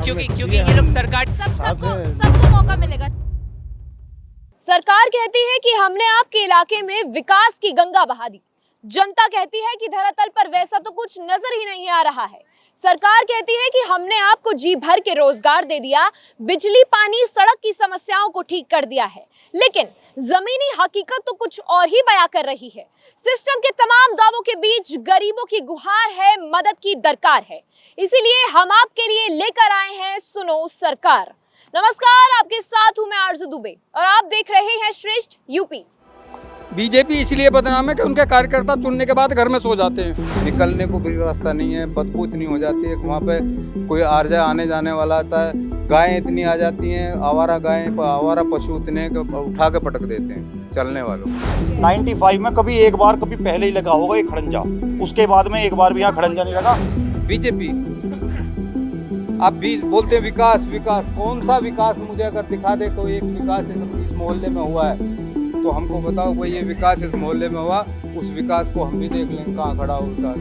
क्योंकि ये लोग सरकार सबको मौका मिलेगा। सरकार कहती है कि हमने आपके इलाके में विकास की गंगा बहा दी। जनता कहती है कि धरातल पर वैसा तो कुछ नजर ही नहीं आ रहा है। सरकार कहती है कि हमने आपको जी भर के रोजगार दे दिया, बिजली, पानी, सड़क की समस्याओं को ठीक कर दिया है। लेकिन जमीनी हकीकत तो कुछ और ही बयां कर रही है। सिस्टम के तमाम दावों के बीच गरीबों की गुहार है, मदद की दरकार है। इसीलिए हम आपके लिए लेकर आए हैं सुनो सरकार। नमस्कार, आपके साथ हूं मैं आरजू दुबे और आप देख रहे हैं श्रेष्ठ यूपी। बीजेपी इसलिए बदनाम है कि उनके कार्यकर्ता चुनने के बाद घर में सो जाते हैं। निकलने को भी रास्ता नहीं है, बदबू इतनी हो जाती है। वहाँ पे कोई आने जाने वाला आता है, गायें इतनी आ जाती हैं, आवारा गायें, आवारा पशु इतने उठा के पटक देते हैं चलने वालों। 95 में कभी एक बार कभी पहले ही लगा होगा ये खड़ंजा, उसके बाद में एक बार भी यहाँ खड़ंजा नहीं लगा। बीजेपी आप भी बोलते हैं विकास विकास, कौन सा विकास मुझे अगर दिखा दे कोई एक विकास इस मोहल्ले में हुआ है तो हमको बताओ कोई ये विकास इस मोहल्ले में हुआ, उस विकास को हम भी देख लेंगे कहाँ खड़ा हो विकास।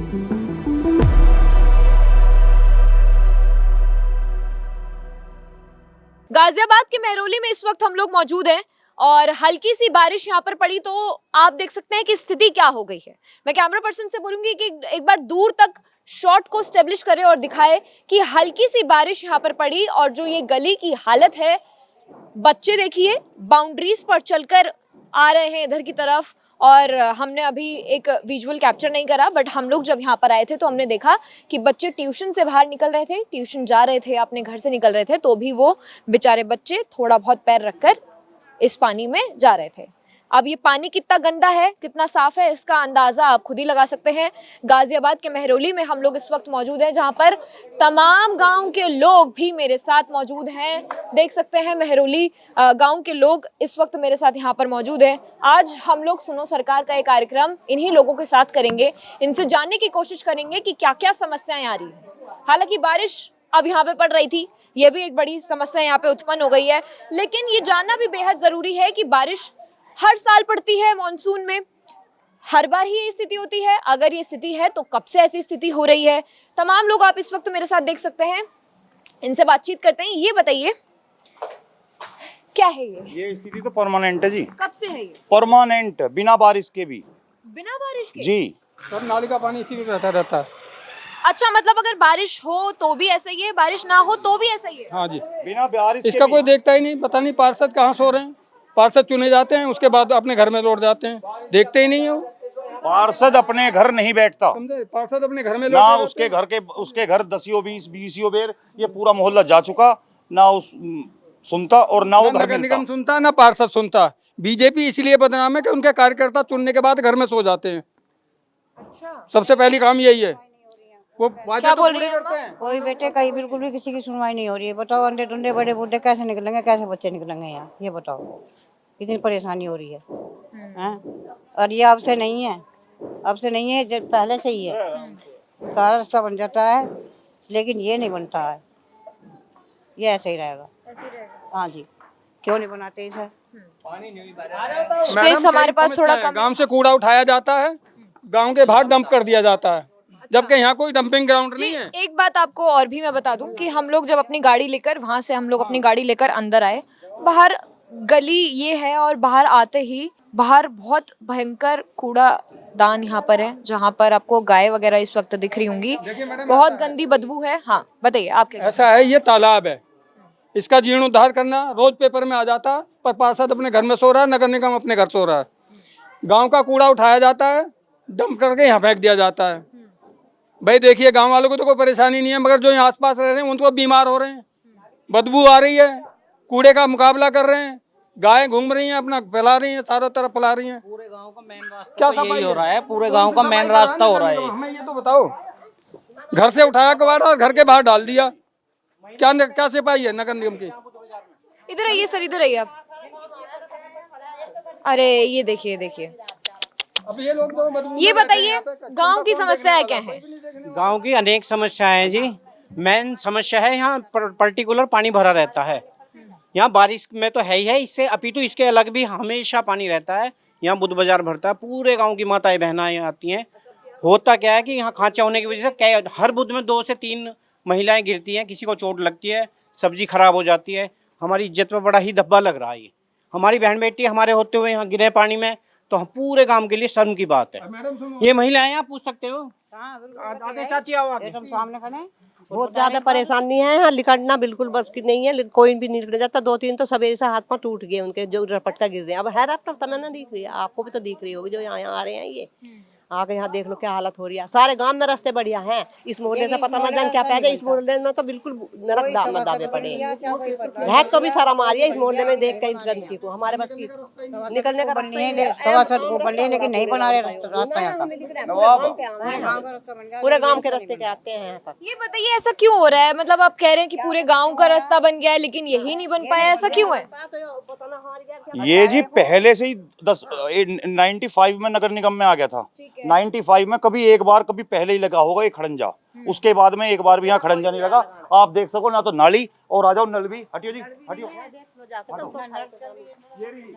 गाजियाबाद के मेहरौली में इस वक्त हम लोग मौजूद हैं और हल्की सी बारिश यहाँ पर पड़ी तो आप देख सकते हैं कि स्थिति क्या हो गई है। मैं कैमरा पर्सन से बोलूंगी कि एक बार दूर तक शॉट को स्टेब्लिश करे और दिखाए कि हल्की सी बारिश यहाँ पर पड़ी और जो ये गली की हालत है। बच्चे देखिए बाउंड्रीज पर चलकर आ रहे हैं इधर की तरफ और हमने अभी एक विजुअल कैप्चर नहीं करा, बट हम लोग जब यहाँ पर आए थे तो हमने देखा कि बच्चे ट्यूशन से बाहर निकल रहे थे, ट्यूशन जा रहे थे, अपने घर से निकल रहे थे, तो भी वो बेचारे बच्चे थोड़ा बहुत पैर रखकर इस पानी में जा रहे थे। अब ये पानी कितना गंदा है, कितना साफ है, इसका अंदाजा आप खुद ही लगा सकते हैं। गाजियाबाद के मेहरौली में हम लोग इस वक्त मौजूद हैं, जहां पर तमाम गांव के लोग भी मेरे साथ मौजूद हैं। देख सकते हैं मेहरौली गांव के लोग इस वक्त मेरे साथ यहां पर मौजूद हैं। आज हम लोग सुनो सरकार का एक कार्यक्रम इन्हीं लोगों के साथ करेंगे, इनसे जानने की कोशिश करेंगे कि क्या क्या समस्याएं आ रही है। हालांकि बारिश अब यहाँ पे पड़ रही थी, ये भी एक बड़ी समस्या यहाँ पे उत्पन्न हो गई है, लेकिन ये जानना भी बेहद जरूरी है कि बारिश हर साल पड़ती है मॉनसून में, हर बार ही ये स्थिति होती है। अगर ये स्थिति है तो कब से ऐसी स्थिति हो रही है। तमाम लोग आप इस वक्त मेरे साथ देख सकते हैं, इनसे बातचीत करते हैं। ये बताइए क्या है ये स्थिति तो परमानेंट है जी। कब से है ये परमानेंट, बिना बारिश के भी। बिना बारिश के जी सब नाली का पानी इसी में बहता रहता है। अच्छा, मतलब अगर बारिश हो तो भी ऐसा ही है, बारिश ना हो तो भी ऐसा ही है। हाँ जी, बिना बारिश इसका कोई देखता ही नहीं। पता नहीं पार्षद कहाँ सो रहे हैं। पार्षद चुने जाते हैं, उसके बाद अपने घर में लौट जाते हैं, देखते ही नहीं हो। पार्षद अपने घर नहीं बैठता, समझे? पार्षद अपने घर में ना लौट उसके घर 10 बीसियों बेर ये पूरा मोहल्ला जा चुका, ना उस सुनता और ना वो घर नगर मिलता। निगम सुनता, ना पार्षद सुनता। बीजेपी इसलिए बदनाम है कि उनके कार्यकर्ता चुनने के बाद घर में सो जाते हैं। अच्छा, सबसे पहली काम यही है। वो वादे तो बोल पूरे रही है करते हैं। कोई बेटे कहीं बिल्कुल भी किसी की सुनवाई नहीं हो रही है। बताओ अंडे टुंडे बड़े बूढ़े कैसे निकलेंगे, कैसे बच्चे निकलेंगे यहाँ, ये बताओ। इतनी परेशानी हो रही है हैं? और ये अब से नहीं है, अब से नहीं है, पहले से ही है। सारा रास्ता बन जाता है लेकिन ये नहीं बनता है, ये ऐसे ही रहेगा। हाँ जी, क्यों नहीं बनाते इसे? स्पेस हमारे पास थोड़ा कम है। गांव से कूड़ा उठाया जाता है, गांव के बाहर डंप कर दिया जाता है, जबकि यहाँ कोई डंपिंग ग्राउंड नहीं है। एक बात आपको और भी मैं बता दूं कि हम लोग जब अपनी गाड़ी लेकर वहां से हम लोग अपनी गाड़ी लेकर अंदर आए, बाहर गली ये है और बाहर आते ही बाहर बहुत भयंकर कूड़ा दान यहाँ पर है, जहाँ पर आपको गाय वगैरह इस वक्त दिख रही होंगी। बहुत गंदी बदबू है। हाँ बताइए आपके। ऐसा है, ये तालाब है, इसका जीर्णोद्धार करना रोज पेपर में आ जाता, पर पार्षद अपने घर में सो रहा है, नगर निगम अपने घर सो रहा है। गांव का कूड़ा उठाया जाता है, डंप करके यहाँ फेंक दिया जाता है। भाई देखिए, गांव वालों को तो कोई परेशानी नहीं है, मगर जो यहाँ आसपास रह रहे हैं उनको बीमार हो रहे हैं, बदबू आ रही है, कूड़े का मुकाबला कर रहे हैं, गायें घूम रही हैं, अपना फैला रही हैं, चारों तरफ फैला रही हैं। पूरे गांव का मेन रास्ता क्या तो यही हो रहा है, पूरे गांव का मेन रास्ता हो रहा है। हमें ये तो बताओ, घर से उठाया कबाड़ा और घर के बाहर डाल दिया, क्या सिपाही है नगर निगम की? इधर आइए सर, इधर आइए आप। अरे ये देखिए देखिए, अब ये लोग तो ये बताइए गांव की समस्याएं क्या है? गांव की अनेक समस्याएं हैं जी। मेन समस्या है यहाँ पर्टिकुलर पानी भरा रहता है। यहाँ बारिश में तो है ही है, इससे अपितु इसके अलग भी हमेशा पानी रहता है। यहाँ बुध बाजार भरता है, पूरे गांव की माताएं बहनाएं आती हैं। होता क्या है कि यहाँ खांचा होने की वजह से हर बुध में 2 से 3 महिलाएं गिरती हैं, किसी को चोट लगती है, सब्जी खराब हो जाती है। हमारी इज्जत पे बड़ा ही धब्बा लग रहा है ये। हमारी बहन बेटी हमारे होते हुए यहाँ गिरे पानी में, तो हम पूरे गांव के लिए शर्म की बात है। मैडम सुनो, ये महिलाएं आप पूछ सकते हो, हाँ, आगे चाची आओ आगे। एकदम सामने खड़े। बहुत ज्यादा परेशानी है यहाँ, निकलना बिल्कुल बस की नहीं है, कोई भी नहीं निकल जाता। 2-3 तो सवेरे से हाथ पांव टूट गए उनके, जो रपटका गिर रहे हैं। अब है राफ्टर तना ना दिख रही है, आपको भी तो दिख रही होगी जो यहाँ आ रहे हैं। ये आके यहाँ देख लो क्या हालत हो रही है। सारे गांव में रास्ते बढ़िया हैं, इस मोहल्ले से पता ना जान क्या पै गए। इस मोहल्ले में तो बिल्कुल नरक दावे पड़े हैं। रहत तो भी शर्म आ रही है इस मोहल्ले में देख कर इस गंदगी को। हमारे बस की निकलने का रास्ता ही नहीं है। को बन रही, लेकिन नहीं बना रहे रास्ता यहाँ का। पूरे गांव के रास्ते के आते हैं यहाँ पर। ये बताइए ऐसा क्यों हो रहा है? मतलब आप कह रहे हैं कि पूरे गांव का रास्ता बन गया है, लेकिन यही नहीं बन पाया, ऐसा क्यों है? ये जी पहले से ही 95 में नगर निगम में आ गया था। 95 में कभी एक बार कभी पहले ही लगा होगा ये खड़ंजा, उसके बाद में एक बार भी यहाँ खड़ंजा नहीं लगा। आप देख सको ना तो नाली, और आ जाओ नल भी। हटियो जी, हटियो। ये रही,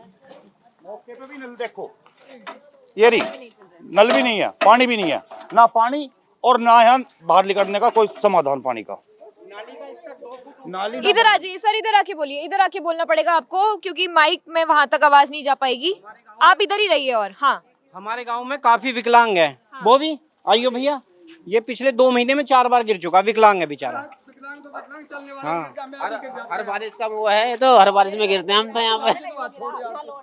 मौके पे भी नल देखो, ये रही, नल भी नहीं है, पानी भी नहीं है, ना पानी और ना यहाँ बाहर निकलने का कोई समाधान पानी का। नाली इधर आ जाइए सर, इधर आके बोलिए, इधर आके बोलना पड़ेगा आपको, क्योंकि माइक में वहां तक आवाज नहीं जा पाएगी। आप इधर ही रहिए। और हाँ, हमारे गांव में काफी विकलांग है। वो भी आइयो भैया, ये पिछले 2 महीने में 4 बार गिर चुका, विकलांग है बेचारा। हर बारिश का वो है, तो हर बारिश में गिरते हैं हम तो यहाँ पे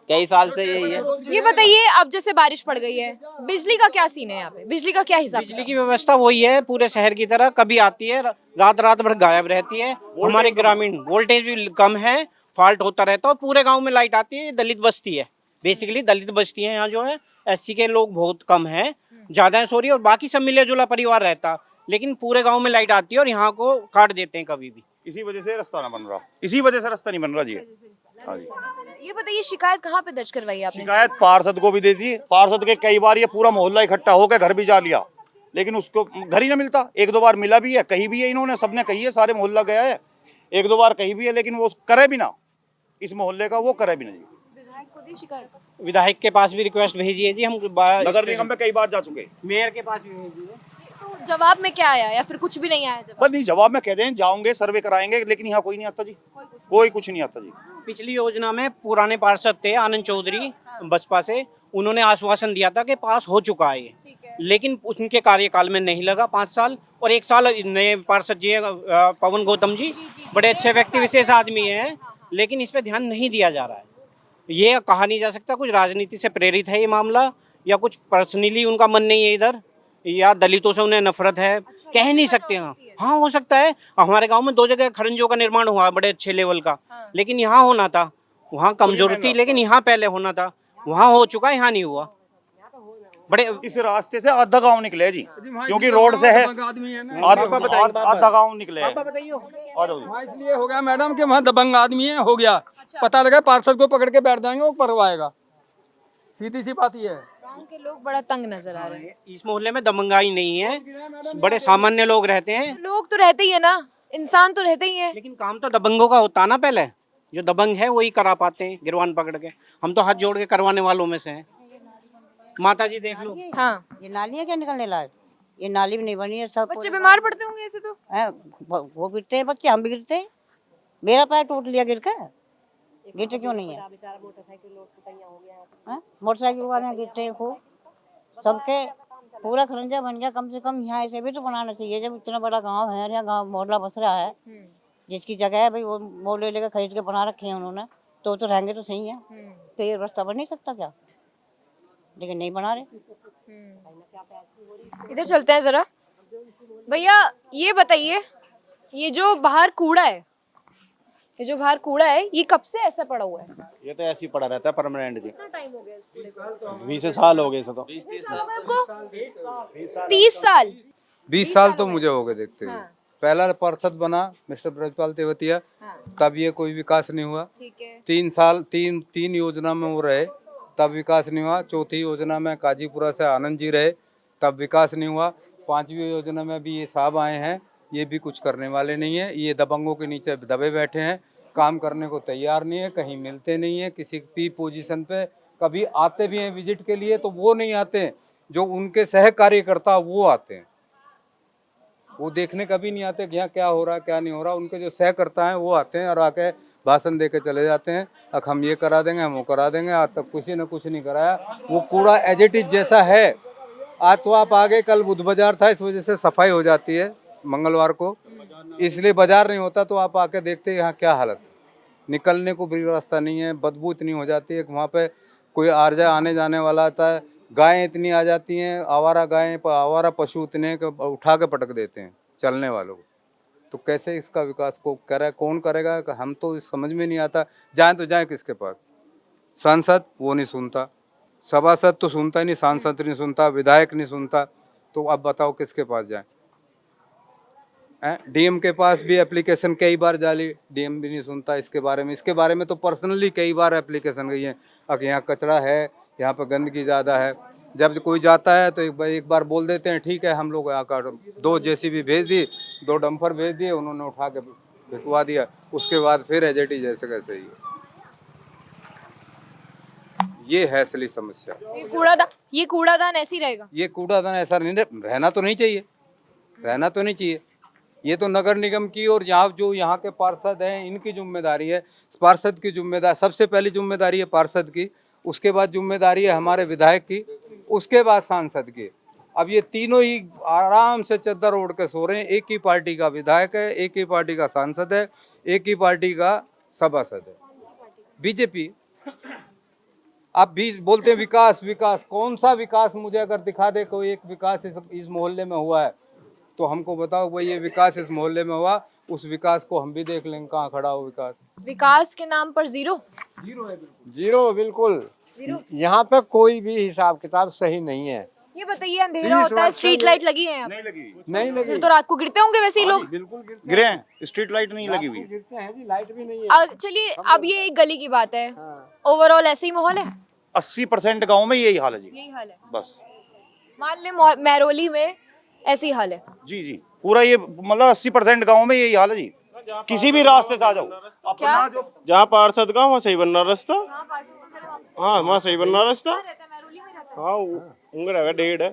कई साल से यही है। ये बताइए अब जैसे बारिश पड़ गई है, बिजली का क्या सीन है यहाँ पे? बिजली का क्या हिसाब? बिजली की व्यवस्था वही है पूरे शहर की तरह, कभी आती है रात भर गायब रहती है। हमारे ग्रामीण वोल्टेज भी कम है, फॉल्ट होता रहता है। पूरे गाँव में लाइट आती है। दलित बस्ती है, बेसिकली दलित बस्ती है यहाँ जो है। SC के लोग बहुत कम है, ज्यादा है सॉरी, और बाकी सब मिले जुला परिवार रहता, लेकिन पूरे गांव में लाइट आती है और यहाँ को काट देते हैं कभी भी। इसी वजह से रास्ता ना बन रहा, इसी वजह से रास्ता नहीं बन रहा जी। हाँ जी। ये बताइए शिकायत कहाँ पे दर्ज करवाई आपने? शिकायत पार्षद को भी दे दी। पार्षद के कई बार ये पूरा मोहल्ला इकट्ठा होकर घर भी जा लिया, लेकिन उसको घर ही ना मिलता। 1-2 बार मिला भी है, कही भी है, इन्होंने सबने कही है, सारे मोहल्ला गया है, 1-2 बार कही भी है, लेकिन वो करे भी ना, इस मोहल्ले का वो करे भी ना जी। विधायक को दी शिकायत? विधायक के पास भी रिक्वेस्ट भेजी है जी हम, नगर निगम में कई बार जा चुके, मेयर के पास भी भेजी है। तो जवाब में क्या आया, या फिर कुछ भी नहीं आया जवाब? बस नहीं, जवाब में कह दें जाओगे सर्वे कराएंगे, लेकिन यहाँ कोई नहीं आता जी, कोई कुछ नहीं आता जी। पिछली योजना में पुराने पार्षद थे आनंद चौधरी बसपा से, उन्होंने आश्वासन दिया था कि पास हो चुका है ये, लेकिन उनके कार्यकाल में नहीं लगा 5 साल। और 1 साल नए पार्षद जी पवन गौतम जी, बड़े अच्छे व्यक्ति विशेष आदमी हैं, लेकिन इस पे ध्यान नहीं दिया जा रहा है। ये कहा नहीं जा सकता कुछ राजनीति से प्रेरित है ये मामला, या कुछ पर्सनली उनका मन नहीं है इधर, या दलितों से उन्हें नफरत है, कह नहीं सकते। हाँ हो सकता है। हमारे गांव में 2 जगह खरंजों का निर्माण हुआ बड़े अच्छे लेवल का, लेकिन यहाँ होना था, वहाँ कमजोरी थी, लेकिन यहाँ पहले होना था, वहाँ हो चुका है, यहाँ नहीं हुआ। बड़े इस रास्ते से आधा गांव निकले जी, क्योंकि रोड से है, आधा गांव निकले है। आ जाओ जी। वहाँ इसलिए हो गया मैडम कि वहाँ दबंग आदमी है, हो गया पता लगा पार्षद को पकड़ के बैठ जाएंगे, वो परवाएगा। सीधी सी बात ये है। गांव के लोग बड़ा तंग नजर आ रहे हैं। इस मोहल्ले में दबंगाई नहीं है, बड़े सामान्य लोग रहते हैं, लोग तो रहते ही है ना, इंसान तो रहते ही है। लेकिन काम तो दबंगों का होता ना। पहले जो दबंग है वही करा पाते हैं गिरवान पकड़ के। हम तो हाथ जोड़ के करवाने वालों में से हैं। माता जी देख लो। हाँ, ये नाली है क्या निकलने लायक? ये नाली भी नहीं बनी है। सब बच्चे बीमार पड़ते होंगे ऐसे तो। हैं, वो गिरते हैं बच्चे, हम भी गिरते हैं। मेरा पैर टूट लिया गिर के, गिरते क्यों नहीं है? मोटरसाइकिल वाले गिरते हैं खूब। सबके पूरा खरंजा बन गया। कम से कम यहाँ ऐसे भी तो बनाना चाहिए। जब इतना बड़ा गांव है, यहाँ गांव मोहल्ला बस रहा है, जिसकी जगह है भाई वो मोहल्ले लेकर खरीद के बना रखे हैं उन्होंने, तो रहेंगे तो सही है। तो ये रास्ता बन नहीं सकता क्या? लेकिन नहीं बना रहे। इधर चलते हैं जरा। भैया ये बताइए, ये जो बाहर कूड़ा है, ये कब से ऐसा पड़ा हुआ है? ये तो ऐसे ही पड़ा रहता है परमानेंट जी। कितना टाइम हो गया इस कूड़े को? 20 साल हो गए इसे तो। 30 साल? 20 साल तो मुझे हो गए देखते हुए। हाँ। पहला पार्षद बना मिस्टर ब्रजपाल तेवतिया, हाँ। तब ये कोई विकास नहीं हुआ। ठीक है। 3 साल तीन योजना में वो रहे, तब विकास नहीं हुआ। चौथी योजना में काजीपुरा से आनंद जी रहे, तब विकास नहीं हुआ। 5वीं योजना में भी ये साहब आए हैं, ये भी कुछ करने वाले नहीं है। ये दबंगों के नीचे दबे बैठे हैं, काम करने को तैयार नहीं है, कहीं मिलते नहीं है किसी भी पोजीशन पे। कभी आते भी हैं विजिट के लिए तो वो नहीं आते हैं, जो उनके सह कार्यकर्ता वो आते हैं। वो देखने कभी नहीं आते कि यहाँ क्या हो रहा है क्या नहीं हो रहा। उनके जो सहकर्ता हैं वो आते हैं और आके भाषण दे के चले जाते हैं, अब हम ये करा देंगे, हम वो करा देंगे। आज तक किसी ने कुछ नहीं कराया। वो कूड़ा एज इट इज जैसा है। आज तो आप आगे, कल बुध बाजार था, इस वजह से सफाई हो जाती है मंगलवार को, इसलिए बाजार नहीं होता। तो आप आके देखते हैं यहाँ क्या हालत है। निकलने को भी रास्ता नहीं है, बदबू इतनी हो जाती है कि वहाँ पे कोई आने जाने वाला आता है, गायें इतनी आ जाती हैं, आवारा गायें, आवारा पशु इतने उठा के पटक देते हैं चलने वालों को। तो कैसे इसका विकास को करे, कौन करेगा? हम तो समझ में नहीं आता। जाए तो जाए किसके पास? सांसद वो नहीं सुनता, सभासद तो सुनता ही नहीं, सांसद नहीं सुनता, विधायक नहीं सुनता। तो अब बताओ किसके पास जाए? डीएम के पास भी एप्लीकेशन कई बार डाली, डीएम भी नहीं सुनता इसके बारे में तो पर्सनली कई बार एप्लीकेशन गई है। अब यहाँ कचरा है, यहाँ पर गंदगी ज़्यादा है। जब कोई जाता है तो एक बार बोल देते हैं ठीक है, हम लोग आकर 2 जेसीबी भेज दी, 2 डंपर भेज दिए, उन्होंने उठा के भिजवा दिया। उसके बाद फिर एजेटी जैसे कैसे ही। ये है असली समस्या। ये कूड़ादान ऐसे ही रहेगा? ये कूड़ादान ऐसा नहीं रहना तो नहीं चाहिए, रहना तो नहीं चाहिए। ये तो नगर निगम की और यहाँ के पार्षद हैं इनकी जिम्मेदारी है। पार्षद की जिम्मेदारी, सबसे पहली जिम्मेदारी है पार्षद की, उसके बाद जिम्मेदारी है हमारे विधायक की, उसके बाद सांसद की। अब ये तीनों ही आराम से चद्दर ओढ़ के सो रहे हैं। एक ही पार्टी का विधायक है, एक ही पार्टी का सांसद है, एक ही पार्टी का सभासद है, बीजेपी। आप भी बोलते हैं विकास विकास, कौन सा विकास मुझे अगर दिखा दे कोई एक विकास इस मोहल्ले में हुआ है तो हमको बताओ। भाई ये विकास इस मोहल्ले में हुआ, उस विकास को हम भी देख लेंगे कहाँ खड़ा हो विकास। विकास के नाम पर जीरो है जीरो बिल्कुल। यहाँ पे कोई भी हिसाब किताब सही नहीं है। ये बताइए, अंधेरा होता है, स्ट्रीट लाइट लगी है? नहीं लगी। तो रात को गिरते होंगे वैसे ही लोग? बिल्कुल गिरे हैं, स्ट्रीट लाइट नहीं लगी हुई। गिरते हैं जी, लाइट भी नहीं है। चलिए, अब ये एक गली की बात है, ओवरऑल ऐसे ही माहौल है? 80% गाँव में यही हाल है जी। यही हाल है? बस मान ले महरौली में ऐसी हाल है? जी जी, पूरा ये मतलब 80% गाँव में यही हाल है जी। किसी भी रास्ते से आ जाओ। क्या? जहाँ पार्षद का वहाँ सही बनना रास्ता। हाँ वहाँ सही बनना रास्ता। हाँ उंगरा है, 1.5 है,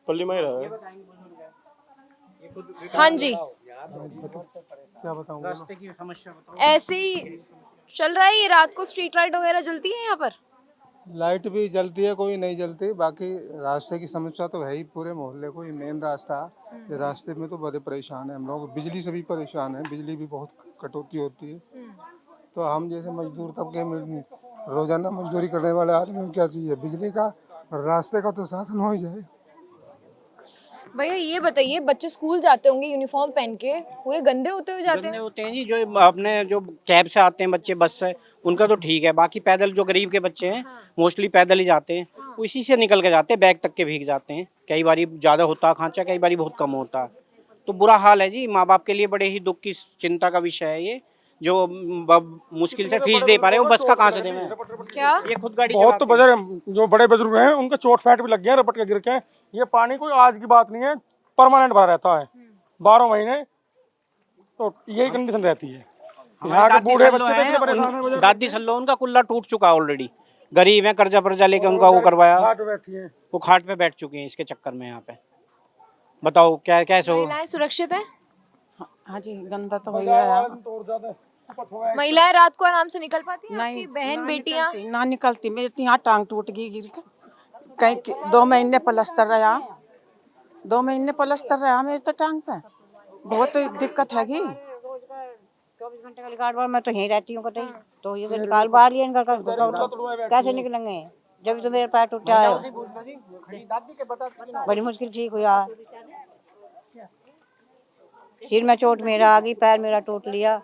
पल्ली में ही रहा है। हाँ जी, क्या बताऊँ? रास्ते की समस्या बताओ। ऐसे ही चल रहा है ये? रात को स्ट्रीट लाइट वगैरह जलती है यहाँ पर? लाइट भी जलती है, कोई नहीं जलती। बाकी रास्ते की समस्या तो है ही पूरे मोहल्ले को। ये मेन रास्ता है, ये रास्ते में तो बड़े परेशान है हम लोग। बिजली से भी परेशान है, बिजली भी बहुत कटौती होती है। तो हम जैसे मजदूर तबके में रोजाना मजदूरी करने वाले आदमी को क्या चाहिए? बिजली का और रास्ते का तो साधन हो ही जाए। भैया ये बताइए, बच्चे स्कूल जाते होंगे यूनिफॉर्म पहन के, पूरे गंदे होते हुए जाते हैं? होते हैं जी। जो अपने जो कैब से आते हैं बच्चे, बस से, उनका तो ठीक है। बाकी पैदल जो गरीब के बच्चे हैं मोस्टली पैदल ही जाते हैं, उसी से निकल के जाते हैं, बैग तक के भीग जाते हैं। कई बारी ज़्यादा होता है खांचा, कई बारी बहुत कम होता है। तो बुरा हाल है जी। माँ बाप के लिए बड़े ही दुख की चिंता का विषय है ये। जो मुश्किल से फीस दे पा रहे हैं, वो बस का कहाँ से दें? क्या? ये खुद गाड़ी बहुत तो चलाते हैं। बजर जो बड़े बुजुर्ग हैं उनके चोट फैट भी लग गए हैं, रपट के गिर के। ये पानी कोई आज की बात नहीं है, परमानेंट भरा रहता है 12 महीने। तो यही कंडीशन रहती है। यहाँ के बूढ़े बच्चे तो इतने परेशान हैं। दादी सल्लो उनका कुल्ला टूट चुका है ऑलरेडी। गरीब है, कर्जा पर्जा लेके उनका वो करवाया, खाट पे बैठी हैं। वो खाट पे बैठ चुके हैं इसके चक्कर में। यहाँ पे बताओ क्या कैसे हो? महिलाएं सुरक्षित है? हाँ जी, गंदा तो हो ही रहा है। महिलाएं रात को आराम से निकल पाती हैं? नहीं, आपकी बहन बेटियां? ना निकलती। मेरी तो यहाँ टांग टूट गई गिर के। कहीं 2 महीने प्लास्टर रहा, 2 महीने प्लास्टर रहा मेरी तो टांग पे। बहुत दिक्कत है। 24 घंटे का निकाल बार मैं तो यहीं रहती हूँ कतई। तो ये निकाल बार लिया इनका, कैसे निकलेंगे जब तो मेरे पैर टूटा है। बड़ी मुश्किल ठीक हुआ। सिर में चोट मेरा आ गई, पैर मेरा टूट लिया,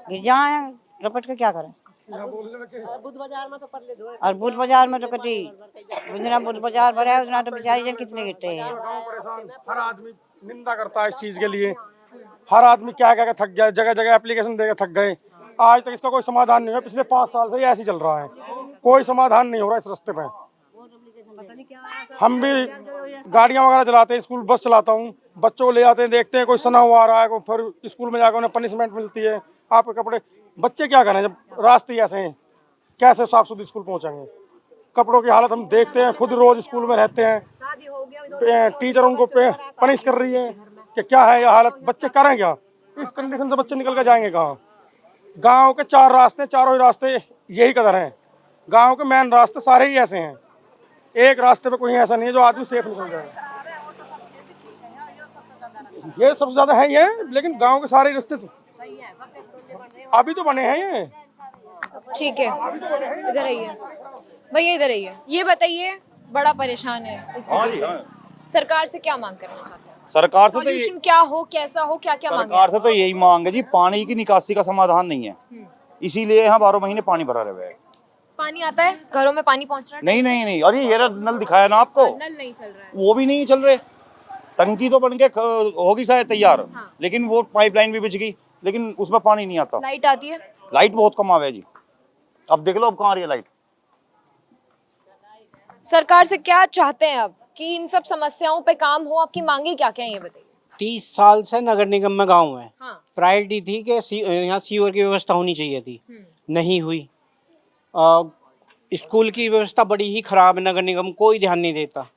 गिर जाए रपट के क्या करें। और बुध बाजार में तो पल्ले धोए। और बुध बाजार में तो कटी जितना बुध बाजार भरा है उतना तो बेचारी जन कितने गिरते हैं। हर आदमी निंदा करता है इस चीज के लिए। हर आदमी क्या क्या थक गया, जगह जगह एप्लीकेशन देकर थक गए। आज तक इसका कोई समाधान नहीं हुआ। पिछले 5 साल से ये ऐसे ही चल रहा है, कोई समाधान नहीं हो रहा इस रास्ते पे। हम भी गाड़ियां वगैरह चलाते हैं, स्कूल बस चलाता हूँ, बच्चों को ले जाते हैं, देखते हैं कोई सना हुआ आ रहा है, फिर स्कूल में जाकर उन्हें पनिशमेंट मिलती है। आपके कपड़े, बच्चे क्या करें जब रास्ते ऐसे हैं, कैसे साफ सुथरी स्कूल पहुँचेंगे? कपड़ों की हालत हम देखते हैं, खुद रोज स्कूल में रहते हैं, टीचर उनको पनिश कर रही है। कि क्या है ये हालत, बच्चे करें क्या इस कंडीशन से, बच्चे निकल कर जाएंगे कहाँ। गांव के 4 रास्ते, चारों ही रास्ते यही कदर हैं। गांव के मेन रास्ते सारे ही ऐसे हैं, एक रास्ते पे कोई ऐसा नहीं है जो आदमी सेफ निकल जाए। ये सबसे ज्यादा है ये, लेकिन गांव के सारे रास्ते अभी तो बने हैं ये। ठीक है, इधर आइए भैया, इधर आइए। ये बताइए, बड़ा परेशान है इस स्थिति से, सरकार से क्या मांग करना चाहते हैं? सरकार से तो सॉल्यूशन क्या हो, कैसा हो, क्या क्या मांगे? सरकार से तो यही मांग है जी, पानी की निकासी का समाधान नहीं है, इसीलिए यहाँ 12 महीने पानी भरा रहे हैं। पानी आता है, घरों में पानी पहुंच रहा है? नहीं नहीं नहीं, अरे ये नल दिखाया ना आपको, नल नहीं चल रहा है, वो भी नहीं चल रहे। टंकी तो बन के होगी शायद तैयार, हाँ। लेकिन वो पाइपलाइन भी बिछ गई, लेकिन उसमें पानी नहीं आता। लाइट आती है? लाइट बहुत कम आवे जी, अब देख लो अब कहाँ आ रही है लाइट। सरकार से क्या चाहते हैं अब कि इन सब समस्याओं पे काम हो? आपकी मांगे क्या क्या है ये बताइए। 30 साल से नगर निगम में गाँव है, हाँ। प्रायोरिटी थी कि यहाँ सीवर की व्यवस्था होनी चाहिए थी, नहीं हुई। स्कूल की व्यवस्था बड़ी ही खराब है, नगर निगम कोई ध्यान नहीं देता।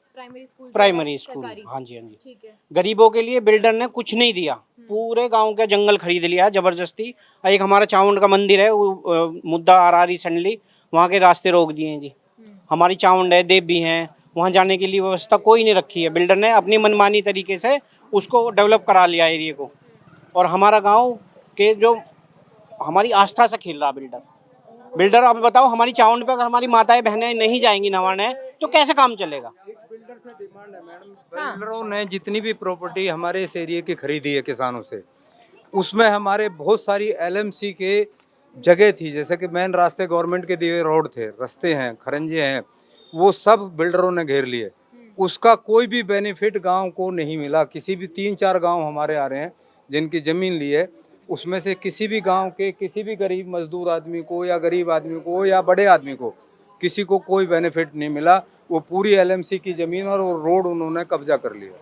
प्राइमरी स्कूल, हाँ जी हाँ जी। ठीक है। गरीबों के लिए बिल्डर ने कुछ नहीं दिया, पूरे गांव के जंगल खरीद लिया है जबरदस्ती। एक हमारा चावंड का मंदिर है, वो मुद्दा आ रहा रिसेंटली, वहाँ के रास्ते रोक दिए हैं जी। हमारी चावंड है, देव भी हैं, वहाँ जाने के लिए व्यवस्था कोई नहीं रखी है। बिल्डर ने अपनी मनमानी तरीके से उसको डेवलप करा लिया एरिया को, और हमारा गाँव के जो हमारी आस्था से खेल रहा बिल्डर। अब बताओ, हमारी चावंड पे अगर हमारी माताएं बहनें नहीं जाएंगी नवाने तो कैसे काम चलेगा? बिल्डरों ने जितनी भी प्रॉपर्टी हमारे इस एरिया की खरीदी है किसानों से, उसमें हमारे बहुत सारी एलएमसी के जगह थी, जैसे कि मेन रास्ते गवर्नमेंट के दिए रोड थे, रास्ते हैं, खरंजे हैं, वो सब बिल्डरों ने घेर लिए। उसका कोई भी बेनिफिट गांव को नहीं मिला। किसी भी 3-4 गांव हमारे आ रहे हैं जिनकी ज़मीन ली है, उसमें से किसी भी गांव के किसी भी गरीब मजदूर आदमी को या गरीब आदमी को या बड़े आदमी को किसी को कोई बेनिफिट नहीं मिला। वो पूरी एलएमसी की ज़मीन और वो रोड उन्होंने कब्जा कर लिया,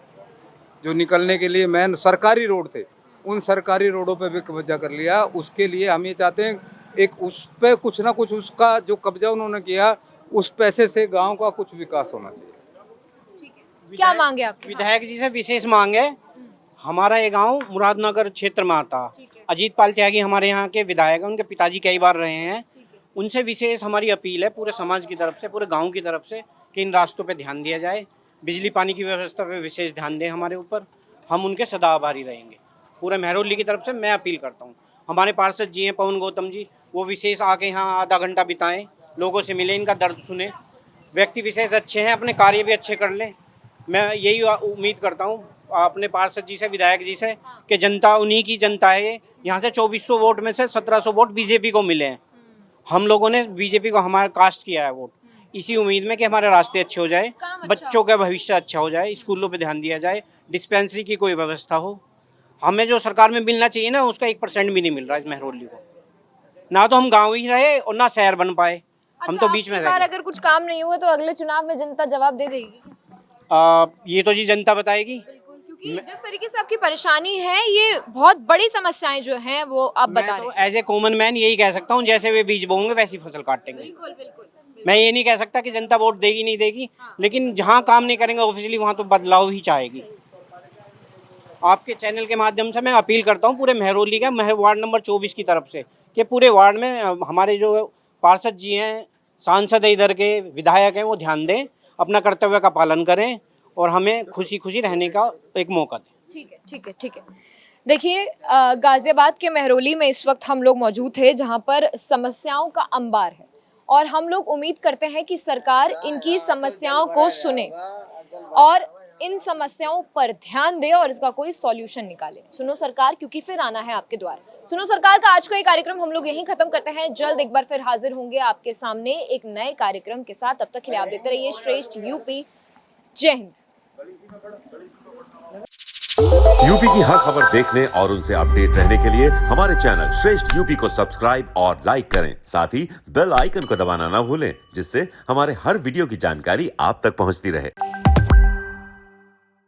जो निकलने के लिए मेन सरकारी रोड थे, उन सरकारी रोडों पे भी कब्जा कर लिया। उसके लिए हम ये चाहते हैं एक उस पे कुछ ना कुछ, उसका जो कब्जा उन्होंने किया उस पैसे से गांव का कुछ विकास होना चाहिए। क्या मांगे आप? विधायक जी से विशेष मांग है। हमारा ये गांव मुरादनगर क्षेत्र में आता। अजीत पाल त्यागी हमारे यहाँ के विधायक हैं, उनके पिताजी कई बार रहे हैं। उनसे विशेष हमारी अपील है पूरे समाज की तरफ से, पूरे गांव की तरफ से, कि इन रास्तों पे ध्यान दिया जाए, बिजली पानी की व्यवस्था पे विशेष ध्यान दें हमारे ऊपर। हम उनके सदा आभारी रहेंगे। पूरे महरौली की तरफ से मैं अपील करता हूँ। हमारे पार्षद जी हैं पवन गौतम जी, वो विशेष आके यहाँ आधा घंटा बिताएं, लोगों से मिले, इनका दर्द सुने। व्यक्ति विशेष अच्छे हैं, अपने कार्य भी अच्छे कर लें। मैं यही उम्मीद करता हूँ अपने पार्षद जी से, विधायक जी से, कि जनता उन्हीं की जनता है। यहाँ से 2400 वोट में से 1700 वोट बीजेपी को मिले हैं। हम लोगों ने बीजेपी को हमारा कास्ट किया है वोट, इसी उम्मीद में कि हमारे रास्ते अच्छे हो जाए, बच्चों का भविष्य अच्छा हो जाए, स्कूलों पे ध्यान दिया जाए, डिस्पेंसरी की कोई व्यवस्था हो। हमें जो सरकार में मिलना चाहिए ना, उसका 1% भी नहीं मिल रहा इस महरौली को। ना तो हम गाँव ही रहे और ना शहर बन पाए, हम तो बीच में रहे। अगर कुछ काम नहीं हुआ तो अगले चुनाव में जनता जवाब दे देगी? ये तो जी जनता बताएगी। क्योंकि जिस तरीके से आपकी परेशानी है, ये बहुत बड़ी समस्याएं जो हैं वो आप बता रहे हैं। एज ए कॉमन मैन यही कह सकता हूँ, जैसे वे बीज बोएंगे वैसी फसल काटेंगे। मैं ये नहीं कह सकता कि जनता वोट देगी नहीं देगी, लेकिन जहाँ काम नहीं करेंगे ऑफिशियली वहाँ तो बदलाव ही चाहेगी। आपके चैनल के माध्यम से मैं अपील करता हूँ पूरे महरौली का, वार्ड नंबर 24 की तरफ से, कि पूरे वार्ड में हमारे जो पार्षद जी हैं, सांसद इधर के, विधायक हैं, वो ध्यान दें, अपना कर्तव्य का पालन करें और हमें खुशी खुशी रहने का एक मौका दें। ठीक है, ठीक है, ठीक है। देखिए, गाजियाबाद के महरौली में इस वक्त हम लोग मौजूद थे, जहां पर समस्याओं का अंबार है, और हम लोग उम्मीद करते हैं कि सरकार इनकी समस्याओं को सुने और इन समस्याओं पर ध्यान दे और इसका कोई सॉल्यूशन निकाले। सुनो सरकार, क्योंकि फिर आना है आपके द्वार। सुनो सरकार का आज का ये कार्यक्रम हम लोग यहीं खत्म करते हैं। जल्द एक बार फिर हाजिर होंगे आपके सामने एक नए कार्यक्रम के साथ। तब तक के लिए आप देखते रहिए श्रेष्ठ यूपी। जय हिंद। यूपी की हर खबर देखने और उनसे अपडेट रहने के लिए हमारे चैनल श्रेष्ठ यूपी को सब्सक्राइब और लाइक करें। साथ ही बेल आइकन को दबाना ना भूलें, जिससे हमारे हर वीडियो की जानकारी आप तक पहुंचती रहे।